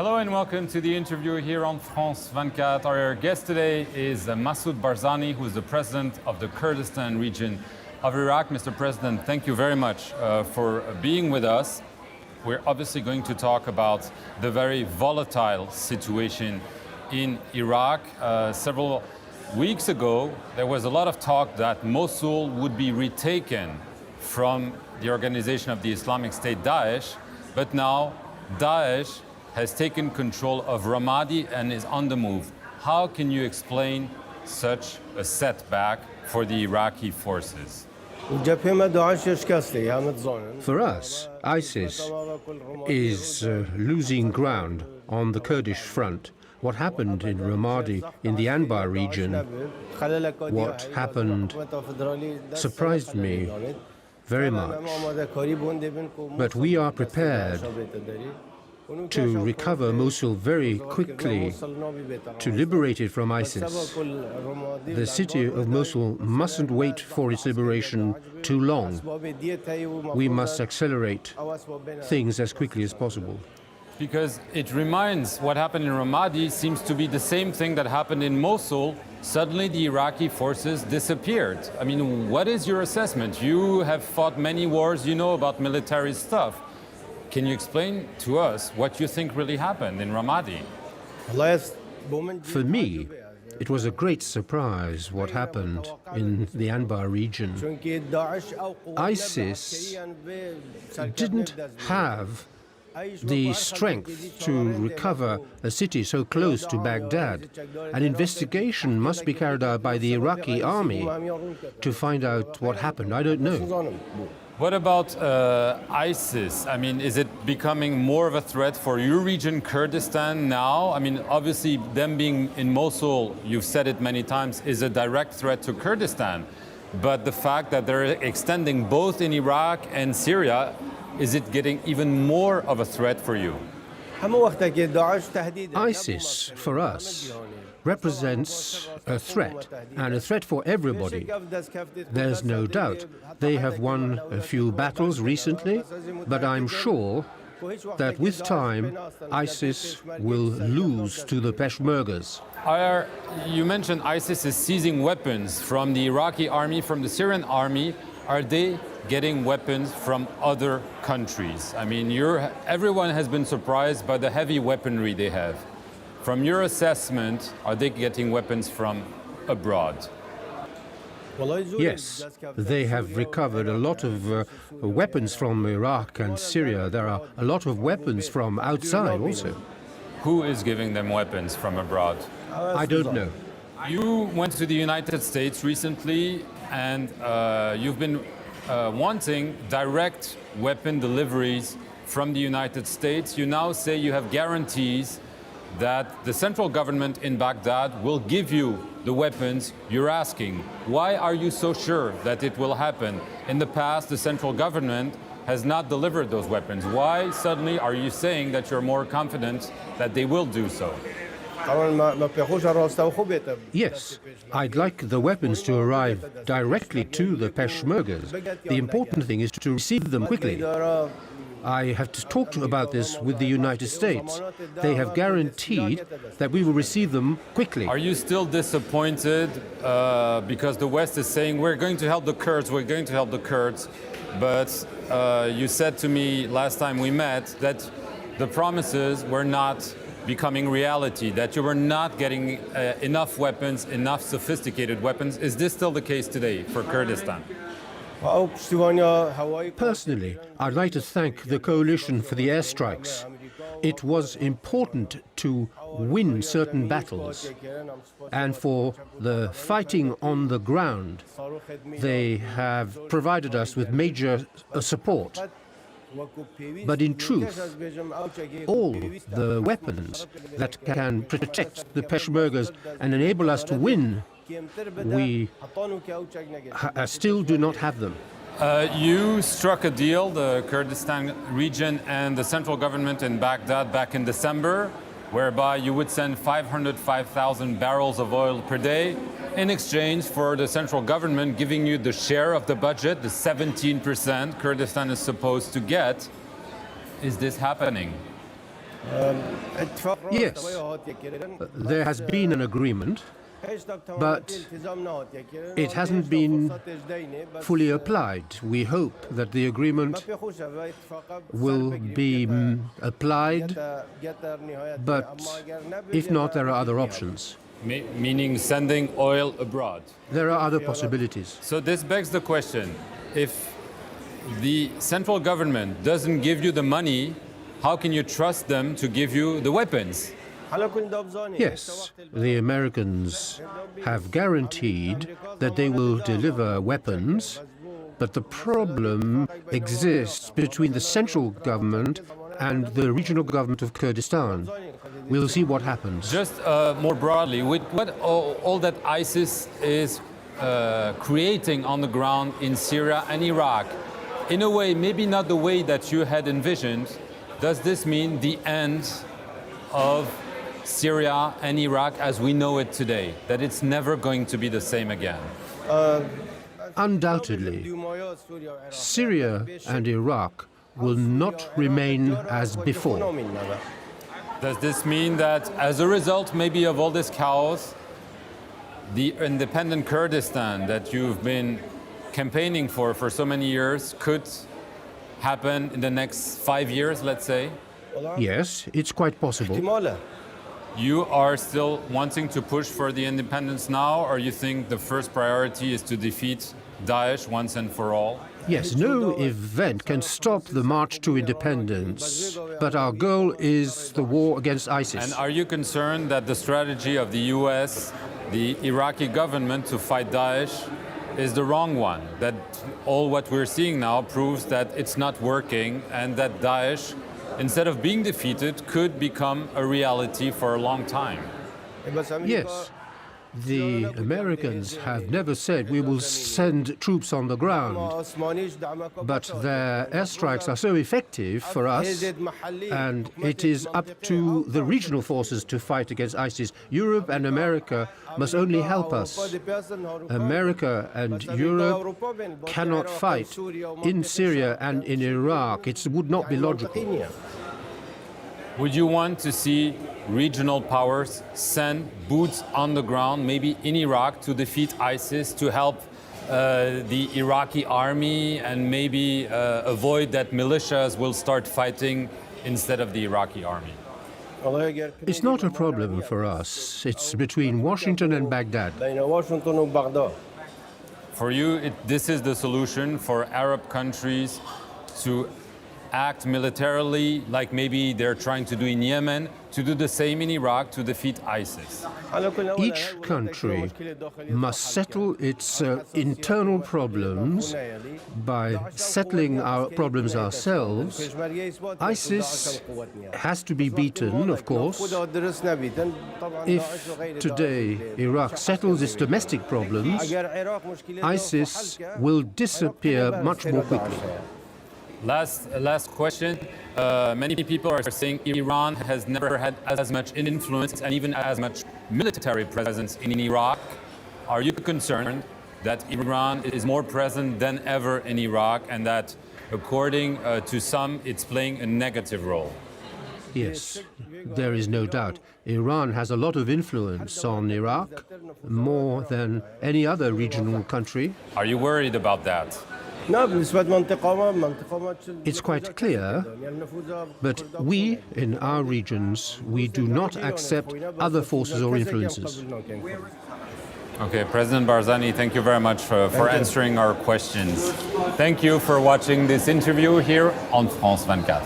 Hello and welcome to the interview here on France24. Our guest today is Masoud Barzani, who is the president of the Kurdistan region of Iraq. Mr. President, thank you very much for being with us. We're obviously going to talk about the very volatile situation in Iraq. Several weeks ago, there was a lot of talk that Mosul would be retaken from the organization of the Islamic State, Daesh, but now Daesh has taken control of Ramadi and is on the move. How can you explain such a setback for the Iraqi forces? For us, ISIS is losing ground on the Kurdish front. What happened in Ramadi, in the Anbar region, what happened surprised me very much. But we are prepared to recover Mosul very quickly, to liberate it from ISIS. The city of Mosul mustn't wait for its liberation too long. We must accelerate things as quickly as possible. Because it reminds what happened in Ramadi seems to be the same thing that happened in Mosul. Suddenly the Iraqi forces disappeared. I mean, what is your assessment? You have fought many wars, you know about military stuff. Can you explain to us what you think really happened in Ramadi? For me, it was a great surprise what happened in the Anbar region. ISIS didn't have the strength to recover a city so close to Baghdad. An investigation must be carried out by the Iraqi army to find out what happened. I don't know. What about ISIS? I mean, is it becoming more of a threat for your region, Kurdistan, now? I mean, obviously, them being in Mosul, you've said it many times, is a direct threat to Kurdistan. But the fact that they're extending both in Iraq and Syria, is it getting even more of a threat for you? ISIS, for us, represents a threat, and a threat for everybody. There's no doubt. They have won a few battles recently, but I'm sure that with time, ISIS will lose to the Peshmergas. You mentioned ISIS is seizing weapons from the Iraqi army, from the Syrian army. Are they getting weapons from other countries? I mean, everyone has been surprised by the heavy weaponry they have. From your assessment, are they getting weapons from abroad? Yes, they have recovered a lot of weapons from Iraq and Syria. There are a lot of weapons from outside also. Who is giving them weapons from abroad? I don't know. You went to the United States recently, and you've been wanting direct weapon deliveries from the United States. You now say you have guarantees that the central government in Baghdad will give you the weapons you're asking. Why are you so sure that it will happen? In the past, the central government has not delivered those weapons. Why suddenly are you saying that you're more confident that they will do so? Yes, I'd like the weapons to arrive directly to the Peshmergas. The important thing is to receive them quickly. I have talked about this with the United States. They have guaranteed that we will receive them quickly. Are you still disappointed because the West is saying we're going to help the Kurds, we're going to help the Kurds, but you said to me last time we met that the promises were not becoming reality, that you were not getting enough weapons, enough sophisticated weapons. Is this still the case today for Kurdistan? Personally, I'd like to thank the coalition for the airstrikes. It was important to win certain battles, and for the fighting on the ground, they have provided us with major support. But in truth, all the weapons that can protect the Peshmergas and enable us to win, we still do not have them. You struck a deal, the Kurdistan region and the central government in Baghdad back in December, whereby you would send 505,000 barrels of oil per day in exchange for the central government giving you the share of the budget, the 17% Kurdistan is supposed to get. Is this happening? Yes, there has been an agreement, but it hasn't been fully applied. We hope that the agreement will be applied, but if not, there are other options. Meaning sending oil abroad. There are other possibilities. So this begs the question, if the central government doesn't give you the money, how can you trust them to give you the weapons? Yes, the Americans have guaranteed that they will deliver weapons, but the problem exists between the central government and the regional government of Kurdistan. We'll see what happens. Just more broadly, with what all that ISIS is creating on the ground in Syria and Iraq, in a way, maybe not the way that you had envisioned, does this mean the end of Syria and Iraq as we know it today, that it's never going to be the same again? Undoubtedly, Syria and Iraq will not remain as before. Does this mean that as a result maybe of all this chaos, the independent Kurdistan that you've been campaigning for so many years could happen in the next 5 years, let's say? Yes, it's quite possible. You are still wanting to push for the independence now, or you think the first priority is to defeat Daesh once and for all? Yes, no event can stop the march to independence, but our goal is the war against ISIS. And are you concerned that the strategy of the US, the Iraqi government to fight Daesh is the wrong one? That all what we're seeing now proves that it's not working and that Daesh, instead of being defeated, could become a reality for a long time? Yes. The Americans have never said we will send troops on the ground, but their airstrikes are so effective for us, and it is up to the regional forces to fight against ISIS. Europe and America must only help us. America and Europe cannot fight in Syria and in Iraq. It would not be logical. Would you want to see regional powers send boots on the ground, maybe in Iraq, to defeat ISIS, to help the Iraqi army and maybe avoid that militias will start fighting instead of the Iraqi army? It's not a problem for us. It's between Washington and Baghdad. For you, this is the solution for Arab countries to act militarily, like maybe they're trying to do in Yemen, to do the same in Iraq to defeat ISIS? Each country must settle its internal problems by settling our problems ourselves. ISIS has to be beaten, of course. If today Iraq settles its domestic problems, ISIS will disappear much more quickly. Last question. Many people are saying Iran has never had as much influence and even as much military presence in Iraq. Are you concerned that Iran is more present than ever in Iraq and that, according to some, it's playing a negative role? Yes, there is no doubt. Iran has a lot of influence on Iraq, more than any other regional country. Are you worried about that? It's quite clear, but we, in our regions, we do not accept other forces or influences. Okay, President Barzani, thank you very much for answering our questions. Thank you for watching this interview here on France 24.